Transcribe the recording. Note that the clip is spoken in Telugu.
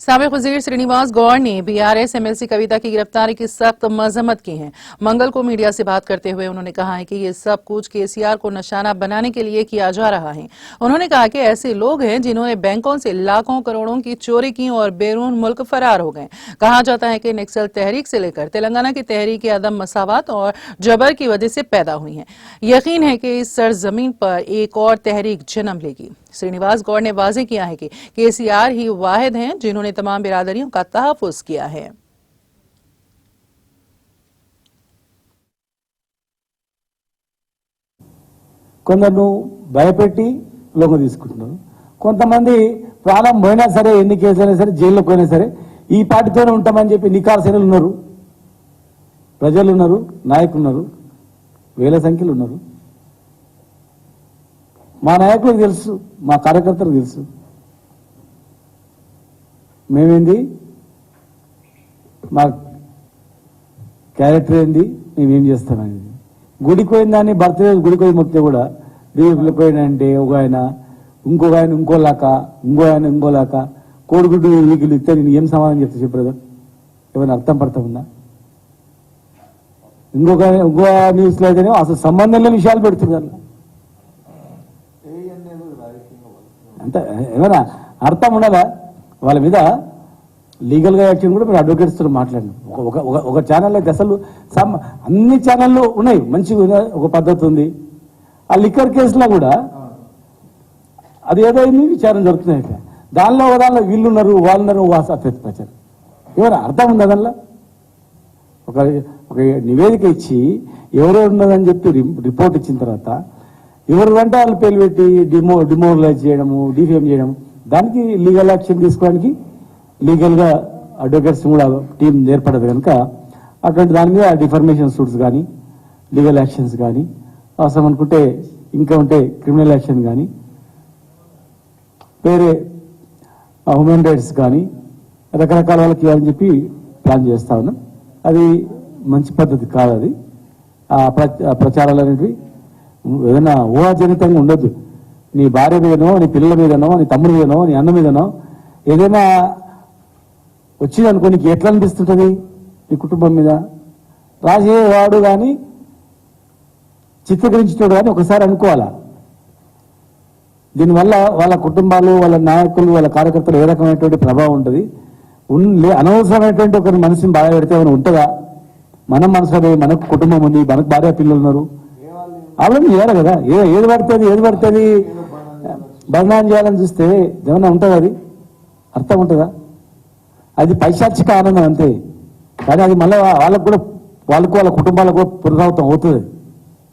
साबिक वजीर श्रीनिवास गौड़ ने बीआरएस एमएलसी कविता की गिरफ्तारी की सख्त मजम्मत की है। मंगल को मीडिया से बात करते हुए उन्होंने कहा है कि ये सब कुछ केसीआर को निशाना बनाने के लिए किया जा रहा है। उन्होंने कहा कि ऐसे लोग हैं जिन्होंने बैंकों से लाखों करोड़ों की चोरी की और बैरून मुल्क फरार हो गए। कहा जाता है कि नक्सल तहरीक से लेकर तेलंगाना की तहरीक अदम मसावत और जबर की वजह से पैदा हुई है। यकीन है कि इस सरजमीन पर एक और तहरीक जन्म लेगी। श्रीनिवास गौड़ ने वाजे किया है कि केसीआर ही वाहिद हैं जिन्होंने तमाम बिरादरियों का तहफ़्फ़ुज़ किया है। కొందరు భయపెట్టి లోక తీసుకుంటున్నారు, కొంతమంది ప్రాణం పోయినా సరే ఎన్ని కేసులైనా సరే జైల్లో పోయినా సరే ఈ పార్టీతోనే ఉంటామని చెప్పి నికార్సైనలు ఉన్నారు, ప్రజలు ఉన్నారు, నాయకులు ఉన్నారు, వేల సంఖ్యలో ఉన్నారు. మా నాయకులకు తెలుసు, మా కార్యకర్తలకు తెలుసు మేమేంది, మా క్యారెక్టర్ ఏంది, మేమేం చేస్తామనేది. గుడికి పోయిన దాన్ని బర్త్డే గుడికి పోయి మొక్కితే కూడా దేవుడికి పోయినంటే ఒక ఆయన ఇంకొక ఆయన ఇంకోలాక ఇంకోలాక కోడిగుడ్డు వీకులు ఇస్తే నేను ఏం సమాధానం చెప్తా చెప్పు బ్రదర్? ఏమైనా అర్థం పడతా ఉందా? ఇంకో న్యూస్లో అయితేనే అసలు సంబంధం లేని విషయాలు పెడుతున్నారు. అంటే ఏమైనా అర్థం ఉండదా? వాళ్ళ మీద లీగల్గా యాక్షన్ కూడా మీరు అడ్వకేట్స్తో మాట్లాడండి. ఒక ఛానల్ అయితే అసలు అన్ని ఛానళ్ళు ఉన్నాయి, మంచిగా ఒక పద్ధతి ఉంది. ఆ లిక్కర్ కేసులో కూడా అది ఏదైంది విచారణ జరుగుతున్నాయి. దానిలో వీళ్ళున్నారు వాళ్ళున్నారు ప్రచారం. ఏమైనా అర్థం ఉందా? దానిలో ఒక నివేదిక ఇచ్చి ఎవరెవరు ఉన్నదని చెప్పి రిపోర్ట్ ఇచ్చిన తర్వాత ఎవరు అంటే వాళ్ళు పేరు పెట్టి డిమోరలైజ్ చేయడము, డిఫేమ్ చేయడం, దానికి లీగల్ యాక్షన్ తీసుకోవడానికి లీగల్గా అడ్వకేట్స్ కూడా టీం ఏర్పడదు కనుక అటువంటి దాని మీద డిఫర్మేషన్ సూట్స్ కానీ లీగల్ యాక్షన్స్ కానీ అవసరం అనుకుంటే ఇంకా ఉంటే క్రిమినల్ యాక్షన్ కానీ వేరే హ్యూమన్ రైట్స్ కానీ రకరకాల వాళ్ళకి ఇవ్వాలని చెప్పి ప్లాన్ చేస్తా ఉన్నాం. అది మంచి పద్ధతి కాదు. అది ప్రచారాలు అనేవి ఏదైనా ఊహాజనితంగా ఉండొద్దు. నీ భార్య మీదనో, నీ పిల్లల మీదనో, నీ తమ్ముడి మీదనో, నీ అన్న మీదనో ఏదైనా వచ్చిందనుకో నీకు ఎట్లా అనిపిస్తుంటుంది? నీ కుటుంబం మీద రాసేవాడు కానీ చిత్రీకరించేవాడు కానీ ఒకసారి అనుకోవాలా. దీనివల్ల వాళ్ళ కుటుంబాలు, వాళ్ళ నాయకులు, వాళ్ళ కార్యకర్తలు ఏ రకమైనటువంటి ప్రభావం ఉంటుంది? అనవసరమైనటువంటి ఒకరి మనసుని బాధ పెడితే ఏమైనా ఉంటుందా? మనం మనసులో మనకు కుటుంబం ఉంది, మనకు భార్య పిల్లలు ఉన్నారు, ఆవిడ చేయాలి కదా. ఏది పడుతుంది బదనాం చేయాలని చూస్తే ఏమన్నా ఉంటుంది? అది అర్థం ఉంటుందా? అది పైశాచిక ఆనందం అంతే. కానీ అది మళ్ళీ వాళ్ళకు వాళ్ళ కుటుంబాలకు పునరావృతం అవుతుంది.